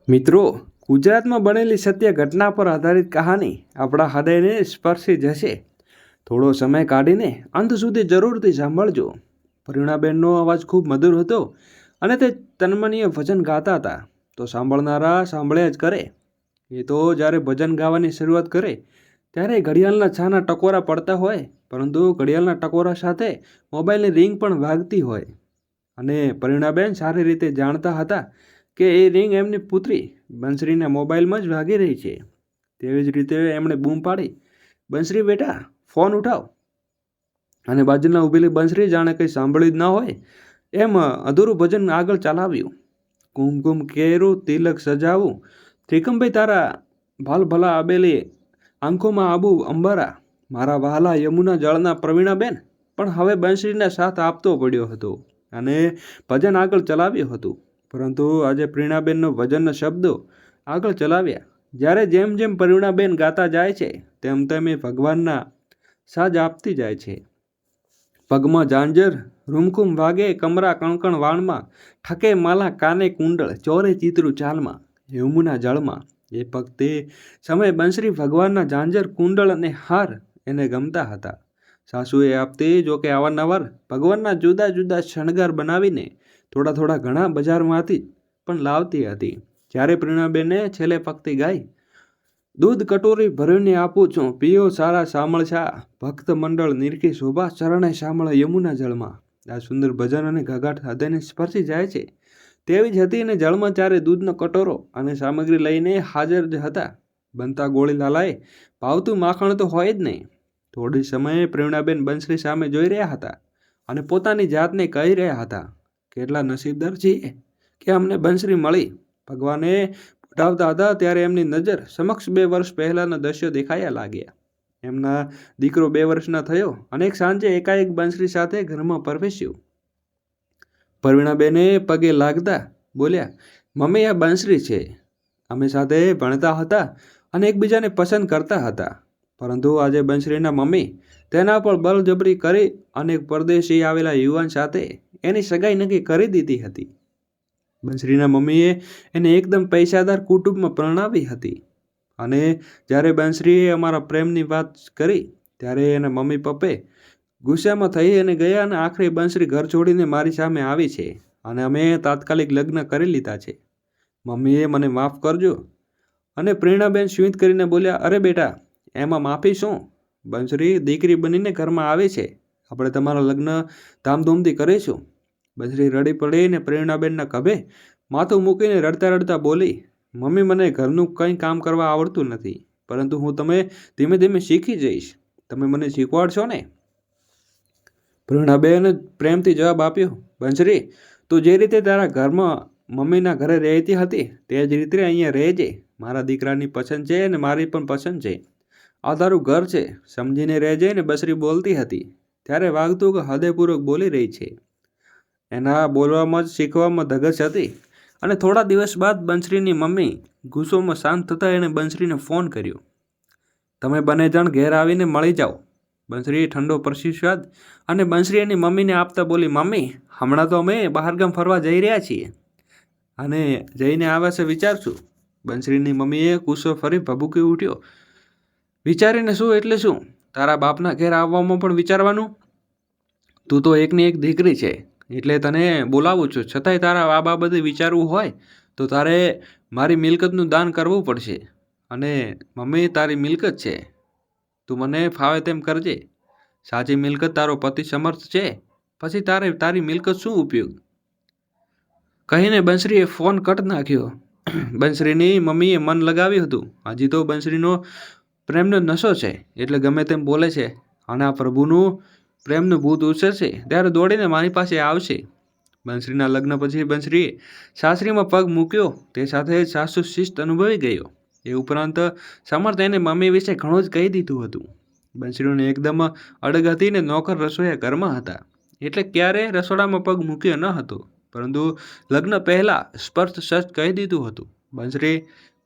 મિત્રો, ગુજરાતમાં બનેલી સત્ય ઘટના પર આધારિત કહાની આપણા હૃદયને સ્પર્શી જશે. થોડો સમય કાઢીને અંત સુધી જરૂરથી સાંભળજો. પરિણાબેનનો અવાજ ખૂબ મધુર હતો અને તે તન્મનીય ભજન ગાતા હતા તો સાંભળનારા સાંભળ્યા જ કરે. એ તો જ્યારે ભજન ગાવાની શરૂઆત કરે ત્યારે ઘડિયાળના છાના ટકોરા પડતા હોય, પરંતુ ઘડિયાળના ટકોરા સાથે મોબાઈલની રિંગ પણ વાગતી હોય. અને પરિણાબેન સારી રીતે જાણતા હતા કે એ રિંગ એમની પુત્રી બંસરીના મોબાઈલમાં જ વાગી રહી છે. તેવી જ રીતે એમણે બૂમ પાડી, બંસરી બેટા, ફોન ઉઠાવ. અને બાજુના ઊભેલી બંસરી જાણે કંઈ સાંભળ્યું જ ના હોય એમ અધૂરું ભજન આગળ ચલાવ્યું. કુમકુમ કેરું તિલક સજાવું, ત્રિકમભાઈ તારા ભાલ ભલા આબેલી આંખોમાં આબુ અંબારા, મારા વહાલા યમુના જળના પ્રવીણાબેન પણ હવે બંસરીના સાથ આપતો પડ્યો હતો અને ભજન આગળ ચલાવ્યું હતું. પરંતુ આજે પ્રેરણાબેનનો ભજનના શબ્દો આગળ ચલાવ્યા. જ્યારે જેમ જેમ પ્રેરણાબેન ગાતા જાય છે તેમ તેમ એ ભગવાનના સાજ આપતી જાય છે. પગમાં ઝાંઝર રૂમકુમ વાગે, કમરા કણકણ વાણમાં, ઠકે માલા કાને કુંડળ, ચોરે ચિતરું ચાલમાં, યમુના જળમાં. એ વખતે સમય બંસરી ભગવાનના ઝાંઝર, કુંડળ અને હાર એને ગમતા હતા. સાસુએ આપતી જોકે અવારનવાર ભગવાનના જુદા જુદા શણગાર બનાવીને થોડા ઘણા બજારમાંથી પણ લાવતી હતી. જ્યારે પ્રેરણાબેને છેલ્લે પંક્તિ ગાઈ, દૂધ કટોરી ભરીને આપું છું, પીઓ સારા સામળ છા, ભક્ત મંડળ નિરખી શોભા, ચરણે સામળ યમુના જળમાં. આ સુંદર ભજન અને ઘગાટ હૃદયને સ્પર્શી જાય છે. તેવી જ હતી અને જળમાં ચારે દૂધનો કટોરો અને સામગ્રી લઈને હાજર જ હતા. બનતા ગોળી લાલાએ ભાવતું માખણ તો હોય જ નહીં. થોડી સમયે પ્રેરણાબેન બંસરી સામે જોઈ રહ્યા હતા અને પોતાની જાતને કહી રહ્યા હતા, કેટલા નસીબદાર છીએ કે અમને બંસરી મળી. ભગવાને ઉઠાવતા હતા ત્યારે એમની નજર સમક્ષ 2 વર્ષ પહેલાંના દ્રશ્યો દેખાયા લાગ્યા. એમના દીકરો 2 વર્ષના થયો અને એક સાંજે એકાએક બંસરી સાથે ઘરમાં પ્રવેશ્યો. પ્રવીણાબેને પગે લાગતા બોલ્યા, મમ્મી, આ બંસરી છે. અમે સાથે ભણતા હતા અને એકબીજાને પસંદ કરતા હતા, પરંતુ આજે બંસરીના મમ્મી તેના પર બળજબરી કરી અને પરદેશી આવેલા યુવાન સાથે એની સગાઈ નક્કી કરી દીધી હતી. બંસરીના મમ્મીએ એને એકદમ પૈસાદાર કુટુંબમાં પરણાવી હતી અને જ્યારે બંસરીએ અમારા પ્રેમની વાત કરી ત્યારે એના મમ્મી પપ્પે ગુસ્સામાં થઈ અને ગયા અને આખરે બંસરી ઘર છોડીને મારી સામે આવી છે અને અમે તાત્કાલિક લગ્ન કરી લીધા છે. મમ્મીએ મને માફ કરજો. અને પ્રેરણાબેન સ્મિત કરીને બોલ્યા, અરે બેટા, એમાં માફી શું? બંસરી દીકરી બનીને ઘરમાં આવી છે, આપણે તમારા લગ્ન ધામધૂમથી કરીશું. બંસરી રડી પડીને પ્રેરણાબેનના ખભે માથું મૂકીને રડતા રડતા બોલી, મમ્મી, મને ઘરનું કંઈ કામ કરવા આવડતું નથી, પરંતુ હું ધીમે ધીમે શીખી જઈશ. તમે મને શીખવાડશો ને? પ્રેરણાબેને પ્રેમથી જવાબ આપ્યો, બંસરી, તું જે રીતે તારા ઘરમાં મમ્મીના ઘરે રહેતી હતી તે જ રીતે અહીંયા રહેજે. મારા દીકરાની પસંદ છે અને મારી પણ પસંદ છે. આ તારું ઘર છે, સમજીને રહેજે. ને બંસરી બોલતી હતી ત્યારે વાગતું કે હૃદયપૂર્વક બોલી રહી છે. એના બોલવામાં જ શીખવામાં ધગશ હતી. અને થોડા દિવસ બાદ બંસરીની મમ્મી ગુસ્સોમાં શાંત થતાં એણે બંસરીને ફોન કર્યો, તમે બંને જણ ઘેર આવીને મળી જાઓ. બંસરીએ ઠંડો પ્રતિસાદ અને બંસરી એની મમ્મીને આપતા બોલી, મમ્મી, હમણાં તો અમે બહારગામ ફરવા જઈ રહ્યા છીએ અને જઈને આવ્યા છે વિચારશું. બંસરીની મમ્મીએ ગુસ્સો ફરી ભભૂકી ઉઠ્યો, વિચારીને શું એટલે શું? તારા બાપના ઘેર આવવામાં પણ વિચારવાનું? તું તો એકની એક દીકરી છે એટલે તને બોલાવું છું, છતાંય તારા આ બાબતે વિચારવું હોય તો તારે મારી મિલકતનું દાન કરવું પડશે. અને મમ્મી, તારી મિલકત છે, તું મને ફાવે તેમ કરજે. સાચી મિલકત તારો પતિ સમર્થ છે, પછી તારી મિલકત શું ઉપયોગ? કહીને બંસરીએ ફોન કટ નાખ્યો. બંસરીની મમ્મીએ મન લગાવ્યું હતું. હજી તો બંસરીનો પ્રેમનો નશો છે એટલે ગમે તેમ બોલે છે અને આ પ્રભુનું પ્રેમનું ભૂત ઉછળશે ત્યારે દોડીને મારી પાસે આવશે. બંસરીના લગ્ન પછી બંસરીએ સાસરીમાં પગ મૂક્યો તે સાથે જ સાસુ શિસ્ત અનુભવી ગયો. એ ઉપરાંત સમર્થ એને મમ્મી વિશે ઘણું જ કહી દીધું હતું. બંસરીને એકદમ અડગ હતી ને નોકર રસોઈયા ઘરમાં હતા એટલે ક્યારે રસોડામાં પગ મૂક્યો ન હતો, પરંતુ લગ્ન પહેલાં સ્પષ્ટ સચ કહી દીધું હતું, બંસરી,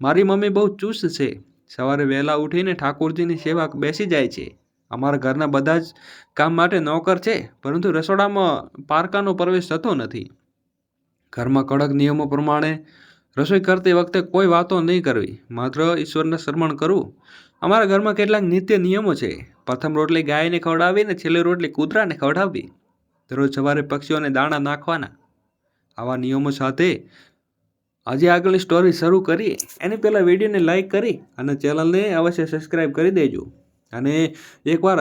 મારી મમ્મી બહુ ચુસ્ત છે. સવારે વહેલા ઉઠીને ઠાકોરજીની સેવા બેસી જાય છે. અમારા ઘરના બધા જ કામ માટે નોકર છે, પરંતુ રસોડામાં પારકાનો પ્રવેશ થતો નથી. ઘરમાં કડક નિયમો પ્રમાણે રસોઈ કરતી વખતે કોઈ વાતો નહીં કરવી, માત્ર ઈશ્વરને શરમણ કરવું. અમારા ઘરમાં કેટલાક નિત્ય નિયમો છે. પ્રથમ રોટલી ગાયને ખવડાવવી ને છેલ્લી રોટલી કૂતરાને ખવડાવવી. દરરોજ સવારે પક્ષીઓને દાણા નાખવાના. આવા નિયમો સાથે આજે આગળની સ્ટોરી શરૂ કરીએ એની પહેલાં વિડીયોને લાઇક કરી અને ચેનલને અવશ્ય સબસ્ક્રાઈબ કરી દેજો અને એકવાર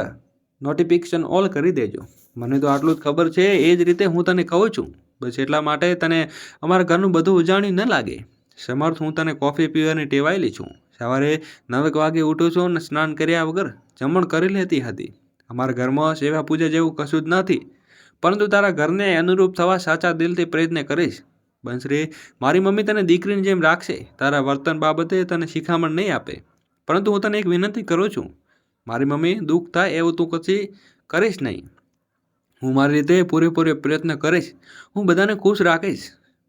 નોટિફિકેશન ઓલ કરી દેજો. મને તો આટલું જ ખબર છે, એ જ રીતે હું તને કહું છું. બસ એટલા માટે તને અમારા ઘરનું બધું ઉજાણ્યું ન લાગે. સમર્થ, હું તને કોફી પીવાની ટેવાયેલી છું. સવારે 9 વાગે ઉઠું છું અને સ્નાન કર્યા વગર જમણ કરી લેતી હતી. અમારા ઘરમાં સેવા પૂજા જેવું કશું જ નથી, પરંતુ તારા ઘરને અનુરૂપ થવા સાચા દિલથી પ્રયત્ન કરીશ. બંસરી, મારી મમ્મી તને દીકરીની જેમ રાખશે. તારા વર્તન બાબતે તને શિખામણ નહીં આપે, પરંતુ હું તને એક વિનંતી કરું છું. મારી મમ્મી દુઃખ થાય એવું તું પછી કરીશ નહીં. હું મારી રીતે પૂરેપૂરો પ્રયત્ન કરીશ. હું બધાને ખુશ રાખીશ.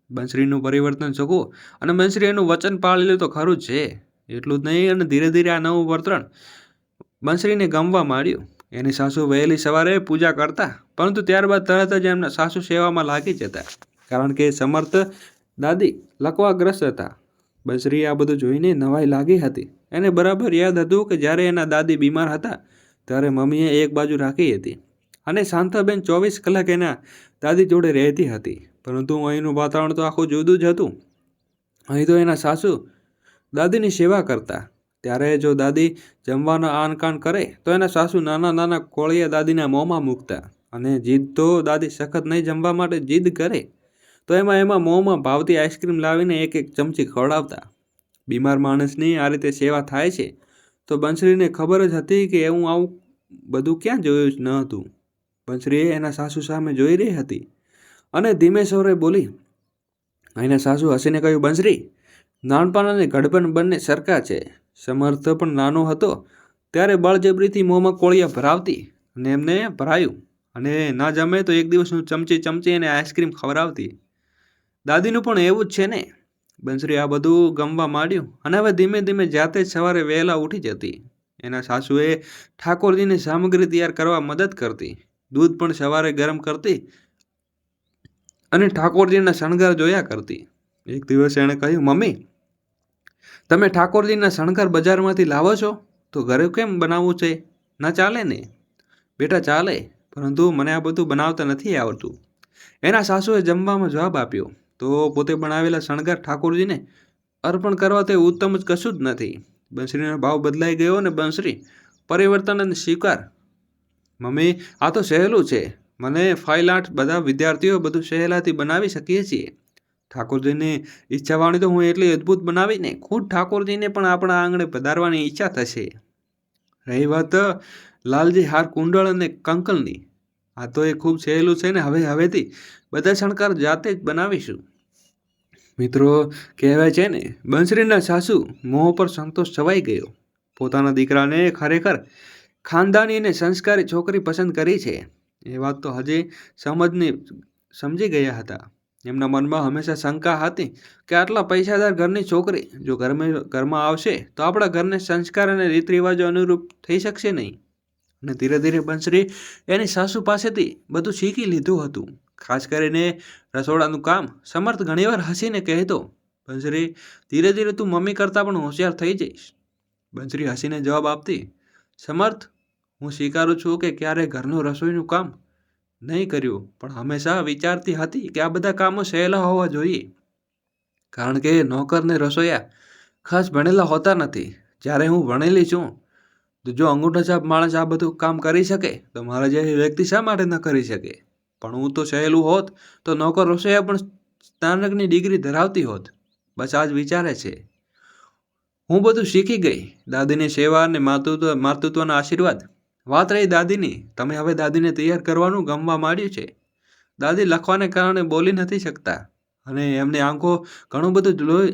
બંસરીનું પરિવર્તન શકું અને બંસરી એનું વચન પાળેલું તો ખરું જ છે. એટલું જ નહીં, અને ધીરે ધીરે આ નવું વર્તન બંસરીને ગમવા માંડ્યું. એની સાસુ વહેલી સવારે પૂજા કરતા, પરંતુ ત્યારબાદ તરત જ એમના સાસુ સેવામાં લાગી જતા, કારણ કે સમર્થ દાદી લકવાગ્રસ્ત હતા. બંસરી આ બધું જોઈને નવાઈ લાગી હતી. એને બરાબર યાદ હતું કે જ્યારે એના દાદી બીમાર હતા ત્યારે મમ્મીએ એક બાજુ રાખી હતી અને શાંતાબેન 24 કલાક એના દાદી જોડે રહેતી હતી. પરંતુ અહીંનું વાતાવરણ તો આખું જુદું જ હતું. અહીં તો એના સાસુ દાદીની સેવા કરતા. ત્યારે જો દાદી જમવાનો આનકાન કરે તો એના સાસુ નાના નાના કોળિયા દાદીના મોંમાં મૂકતા, અને જીદ તો દાદી સખત નહીં જમવા માટે જીદ કરે તો એમાં મોંમાં ભાવતી આઈસ્ક્રીમ લાવીને એક એક ચમચી ખવડાવતા. બીમાર માણસની આ રીતે સેવા થાય છે તો બંસરીને ખબર જ હતી કે હું આવું બધું ક્યાં જોયું જ ન હતું. બંસરી એના સાસુ સામે જોઈ રહી હતી અને ધીમે સ્વરે બોલી. એના સાસુ હસીને કહ્યું, બંસરી, નાનપણ અને ઘડપણ બંને સરખા છે. સમર્થ પણ નાનો હતો ત્યારે બળજબરીથી મોંમાં કોળિયા ભરાવતી અને એમને ભરાયું, અને ના જમે તો એક દિવસ હું ચમચી એને આઈસ્ક્રીમ ખવડાવતી. દાદીનું પણ એવું જ છે ને. બંસરી આ બધું ગમવા માંડ્યું અને હવે ધીમે ધીમે જાતે જ સવારે વહેલા ઉઠી જતી. એના સાસુએ ઠાકોરજીની સામગ્રી તૈયાર કરવા મદદ કરતી. દૂધ પણ સવારે ગરમ કરતી અને ઠાકોરજીના શણગાર જોયા કરતી. એક દિવસ એણે કહ્યું, મમ્મી, તમે ઠાકોરજીના શણગાર બજારમાંથી લાવો છો તો ઘરે કેમ બનાવવું છે? ના ચાલે ને બેટા? ચાલે, પરંતુ મને આ બધું બનાવતા નથી આવડતું. એના સાસુએ જમવામાં જવાબ આપ્યો, તો પોતે બનાવેલા શણગાર ઠાકોરજીને અર્પણ કરવા તે ઉત્તમ જ કશું જ નથી. બંસરીનો ભાવ બદલાઈ ગયો અને બંસરી પરિવર્તન અને સ્વીકાર. મમ્મી, આ તો સહેલું છે. મને ફાઇલ આર્ટ બધા વિદ્યાર્થીઓ બધું સહેલાથી બનાવી શકીએ છીએ. ઠાકોરજીની ઈચ્છાવાણી તો હું એટલી અદ્ભુત બનાવીને ખુદ ઠાકોરજીને પણ આપણા આંગણે પધારવાની ઈચ્છા થશે. રહી વાત લાલજી હાર કુંડળ અને કંકલની, આ તો એ ખૂબ સહેલું છે ને. હવેથી બધા શણગાર જાતે જ બનાવીશું. મિત્રો, કહેવાય છે ને, બંસરીના સાસુ મોહ પર સંતોષ છવાઈ ગયો. પોતાના દીકરાને ખરેખર ખાનદાની અને સંસ્કારી છોકરી પસંદ કરી છે એ વાત તો હજી સમજી ગયા હતા. એમના મનમાં હંમેશા શંકા હતી કે આટલા પૈસાદાર ઘરની છોકરી જો ઘરમાં આવશે તો આપણા ઘરને સંસ્કાર અને રીત રિવાજો અનુરૂપ થઈ શકશે નહીં. અને ધીરે ધીરે બંસરી એની સાસુ પાસેથી બધું શીખી લીધું હતું, ખાસ કરીને રસોડાનું કામ. સમર્થ ઘણીવાર હસીને કહેતો, બંસરી, ધીરે ધીરે તું મમ્મી કરતાં પણ હોશિયાર થઈ જઈશ. બંસરી હસીને જવાબ આપતી, સમર્થ, હું સ્વીકારું છું કે ક્યારેય ઘરનું રસોઈનું કામ નહીં કર્યું, પણ હંમેશા વિચારતી હતી કે આ બધા કામો સહેલા હોવા જોઈએ, કારણ કે નોકર ને રસોઈયા ખાસ ભણેલા હોતા નથી. જ્યારે હું ભણેલી છું તો જો અંગૂઠા છાપ માણસ આ બધું કામ કરી શકે તો મારા જેવી વ્યક્તિ શા માટે ન કરી શકે? પણ હું તો સહેલું હોત તો નોકર રસોઈયા પણ સ્નાતકની ડિગ્રી ધરાવતી હોત. બસ આ જ વિચારે છે. હું બધું શીખી ગઈ. દાદીની સેવા અને માતૃત્વના આશીર્વાદ. વાત રહી દાદીની, તમે હવે દાદીને તૈયાર કરવાનું ગમવા માંડ્યું છે. દાદી લખવાને કારણે બોલી નથી શકતા અને એમની આંખો ઘણું બધું જોઈ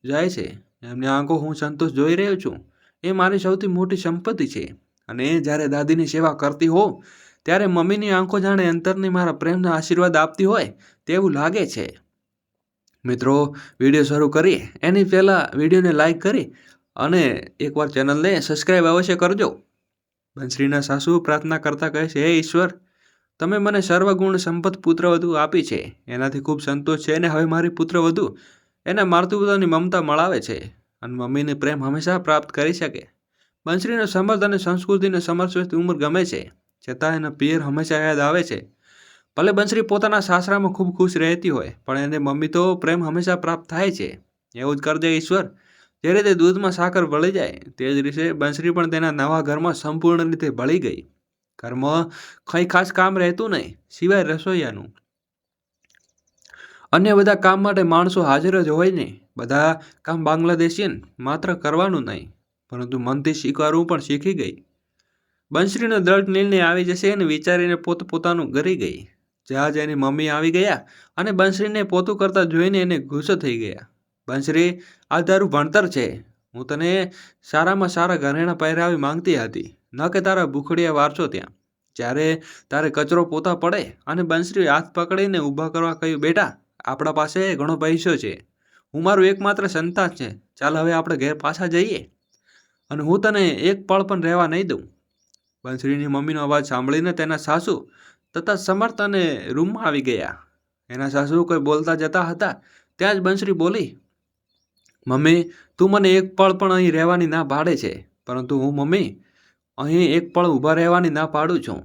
જાય છે. એમની આંખો હું સંતોષ જોઈ રહ્યો છું એ મારી સૌથી મોટી સંપત્તિ છે. અને જ્યારે દાદીની સેવા કરતી હોઉં ત્યારે મમ્મીની આંખો જાણે અંતરની મારા પ્રેમના આશીર્વાદ આપતી હોય તેવું લાગે છે. મિત્રો, વિડીયો શરૂ કરીએ એની પહેલાં વિડીયોને લાઈક કરી અને એકવાર ચેનલને સબસ્ક્રાઈબ અવશ્ય કરજો. બંસરીના સાસુ પ્રાર્થના કરતા કહે છે, હે ઈશ્વર, તમે મને સર્વગુણ સંપત્ત પુત્રવધુ આપી છે, એનાથી ખૂબ સંતોષ છે અને હવે મારી પુત્રવધુ એના માતૃપિતાની મમતા મળાવે છે અને મમ્મીને પ્રેમ હંમેશા પ્રાપ્ત કરી શકે. બંસરીનો સમર્થ અને સંસ્કૃતિને સમર્પિત ઉંમર ગમે છે, છતાં એના પિયર હંમેશા યાદ આવે છે. ભલે બંસરી પોતાના સાસરામાં ખૂબ ખુશ રહેતી હોય, પણ એને મમ્મી તો પ્રેમ હંમેશા પ્રાપ્ત થાય છે. એવું જ કરજે ઈશ્વર. જે રીતે દૂધમાં સાકર ભળી જાય, તે જ રીતે બંસરી પણ તેના નવા ઘરમાં સંપૂર્ણ રીતે ભળી ગઈ. ઘરમાં કંઈ ખાસ કામ રહેતું નહીં, સિવાય રસોઈયાનું. અન્ય બધા કામ માટે માણસો હાજર જ હોય ને. બધા કામ બાંગ્લાદેશીયન માત્ર કરવાનું નહીં, પરંતુ મનથી સ્વીકારવું પણ શીખી ગઈ. બંસરીનો દ્રઢ નિર્ણય આવી જશે અને વિચારીને પોતાનું કરી ગઈ. જ્યાં એની મમ્મી આવી ગયા અને બંસરીને પોતું કરતા જોઈને એને ગુસ્સો થઈ ગયા. બંસરી, આ તારું ભણતર છે. હું તને સારામાં સારા ઘરેણાં પહેરાવી માંગતી હતી, ન કે તારા ભૂખડિયા વારસો ત્યાં. જ્યારે તારે કચરો પોતા પડે અને બંસરી હાથ પકડીને ઊભા કરવા કહ્યું, બેટા આપણા પાસે ઘણો પૈસો છે, હું મારું એકમાત્ર સંતાન છે, ચાલ હવે આપણે ઘેર પાછા જઈએ અને હું તને એક પળ પણ રહેવા નહીં દઉં. બંસરીની મમ્મીનો અવાજ સાંભળીને તેના સાસુ તથા સમર્થ અને રૂમમાં આવી ગયા. એના સાસુ કોઈ બોલતા જતા હતા ત્યાં જ બંસરી બોલી, મમ્મી તું મને એક પળ પણ અહીં રહેવાની ના પાડે છે, પરંતુ હું મમ્મી અહીં એક પળ ઊભા રહેવાની ના પાડું છું.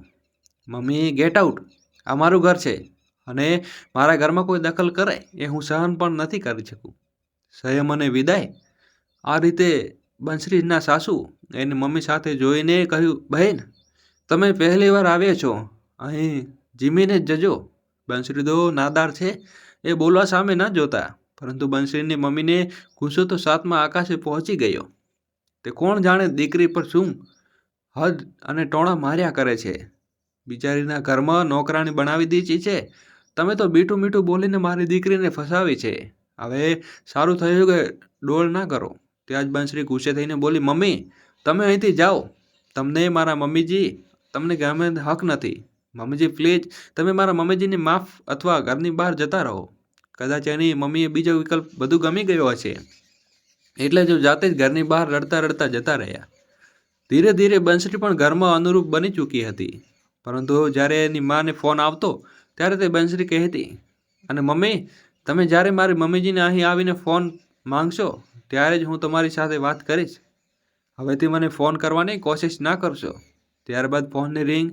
મમ્મી ગેટ આઉટ, આ મારું ઘર છે અને મારા ઘરમાં કોઈ દખલ કરે એ હું સહન પણ નથી કરી શકું. સંયમ અને વિદાય. આ રીતે બંસરીના સાસુ એની મમ્મી સાથે જોઈને કહ્યું, બહેન તમે પહેલી વાર આવ્યા છો, અહીં જીમીને જ જજો. બંસરી તો નાદાર છે, એ બોલવા સામે ન જોતા, પરંતુ બંસરીની મમ્મીને ગુસ્સો તો 7મા આકાશે પહોંચી ગયો. તે કોણ જાણે દીકરી પર શું હદ અને ટોણા માર્યા કરે છે. બિચારીના ઘરમાં નોકરાણી બનાવી દીધી છે. તમે તો મીઠું મીઠું બોલીને મારી દીકરીને ફસાવી છે. હવે સારું થયું કે ડોળ ના કરો. ત્યાં જ બંસરી ગુસ્સે થઈને બોલી, મમ્મી તમે અહીંથી જાઓ, તમને મારા મમ્મીજી તમને ગમે હક નથી. મમ્મીજી પ્લીઝ તમે મારા મમ્મીજીને માફ અથવા ઘરની બહાર જતા રહો. કદાચ એની મમ્મીએ બીજો વિકલ્પ બધું ગમી ગયો હશે, એટલે જો જાતે જ ઘરની બહાર રડતા રડતા જતા રહ્યા. ધીરે ધીરે બંસરી પણ ઘરમાં અનુરૂપ બની ચૂકી હતી, પરંતુ જ્યારે એની માને ફોન આવતો ત્યારે તે બંસરી કહેતી, અને મમ્મી તમે જ્યારે મારી મમ્મીજીને અહીં આવીને ફોન માંગશો ત્યારે જ હું તમારી સાથે વાત કરીશ. હવેથી મને ફોન કરવાની કોશિશ ના કરશો. ત્યારબાદ ફોનની રિંગ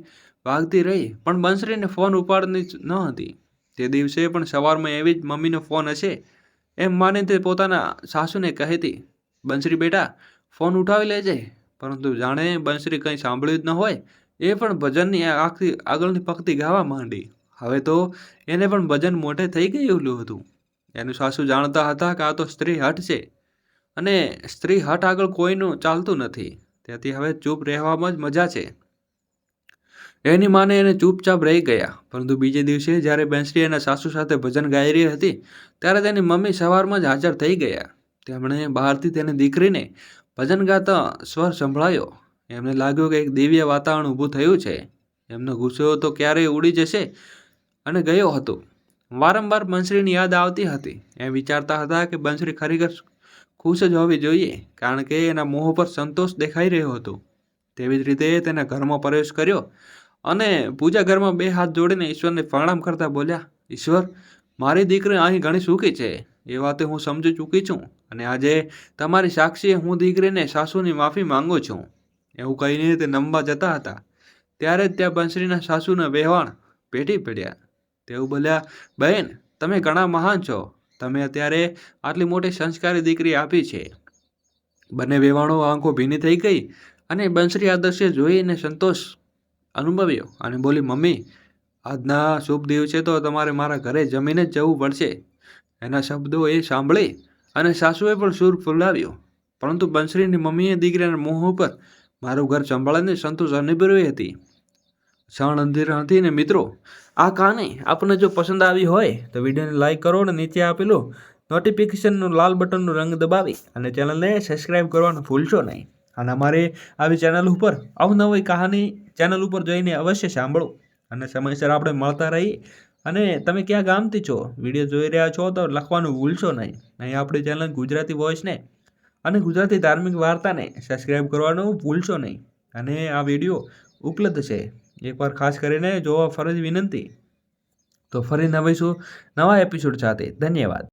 વાગતી રહી, પણ બંસરીને ફોન ઉપાડની ન હતી. તે દિવસે પણ સવારમાં એવી જ મમ્મીનો ફોન હશે એમ માને તે પોતાના સાસુને કહેતી, બંસરી બેટા ફોન ઉઠાવી લેજે. પરંતુ જાણે બંસરી કંઈ સાંભળ્યું જ ન હોય, એ પણ ભજનની આખી આગળની પંક્તિ ગાવા માંડી. હવે તો એને પણ ભજન મોઢે થઈ ગયેલું હતું. એનું સાસુ જાણતા હતા કે આ તો સ્ત્રી હઠ છે અને સ્ત્રી હઠ આગળ કોઈનું ચાલતું નથી. તેથી હવે ચૂપ રહેવામાં જ મજા છે. એની માને એને ચૂપચાપ રહી ગયા. પરંતુ બીજે દિવસે જ્યારે બંસરી એના સાસુ સાથે ભજન ગાઈ રહી હતી ત્યારે તેની મમ્મી સવારમાં જ હાજર થઈ ગયા. તેમણે બહારથી તેની દીકરીને ભજન ગાતા સ્વર સંભળાયો. એમને લાગ્યું કે એક દિવ્ય વાતાવરણ ઊભું થયું છે. એમનો ગુસ્સો તો ક્યારેય ઉડી જશે અને ગયો હતો. વારંવાર બંસરીની યાદ આવતી હતી. એમ વિચારતા હતા કે બંસરી ખરેખર ખુશ જ હોવી જોઈએ, કારણ કે એના મોહ પર સંતોષ દેખાઈ રહ્યો હતો. તેવી જ રીતે તેના ઘરમાં પ્રવેશ કર્યો અને પૂજા ઘરમાં 2 હાથ જોડીને ઈશ્વરને પ્રણામ કરતા બોલ્યા, ઈશ્વર મારી દીકરી અહીં ઘણી સુખી છે એ વાતે હું સમજી ચૂકી છું, અને આજે તમારી સાક્ષીએ હું દીકરીને સાસુની માફી માંગુ છું. એવું કહીને તે નમવા જતા હતા ત્યારે જ ત્યાં બંસરીના સાસુના વહેવાણ પેટી પડ્યા. તેઓ બોલ્યા, બહેન તમે ઘણા મહાન છો, તમે અત્યારે આટલી મોટી સંસ્કારી દીકરી આપી છે. બંને વહેવાણો આંખો ભીની થઈ ગઈ અને બંસરી આ દ્રશ્ય જોઈને સંતોષ અનુભવ્યો અને બોલી, મમ્મી આજના શુભ દિવસે તો તમારે મારા ઘરે જમીને જ જવું પડશે. એના શબ્દો એ સાંભળી અને સાસુએ પણ સૂર ફુલાવ્યો. પરંતુ બંસરીની મમ્મીએ દીકરીના મોહ ઉપર મારું ઘર સંભાળીને સંતોષ અનુભવી હતી. ક્ષણ અંધેર હતી ને મિત્રો, આ કહાની આપને જો પસંદ આવી હોય તો વિડીયોને લાઇક કરો અને નીચે આપેલું નોટિફિકેશનનું લાલ બટનનો રંગ દબાવી અને ચેનલને સબસ્ક્રાઈબ કરવાનું ભૂલશો નહીં. અને અમારી આવી ચેનલ ઉપર અવનવી કહાની ચેનલ ઉપર જઈને અવશ્ય સાંભળો અને સમયસર આપણે મળતા રહીએ. અને તમે ક્યાં ગામથી છો, વિડીયો જોઈ રહ્યા છો તો લખવાનું ભૂલશો નહીં. અહીં આપણી ચેનલ ગુજરાતી વોઇસને અને ગુજરાતી ધાર્મિક વાર્તાને સબસ્ક્રાઈબ કરવાનું ભૂલશો નહીં. અને આ વિડીયો ઉપલબ્ધ છે, એકવાર ખાસ કરીને જોવા ફરજ વિનંતી. તો ફરી નવા એપિસોડ સાથે ધન્યવાદ.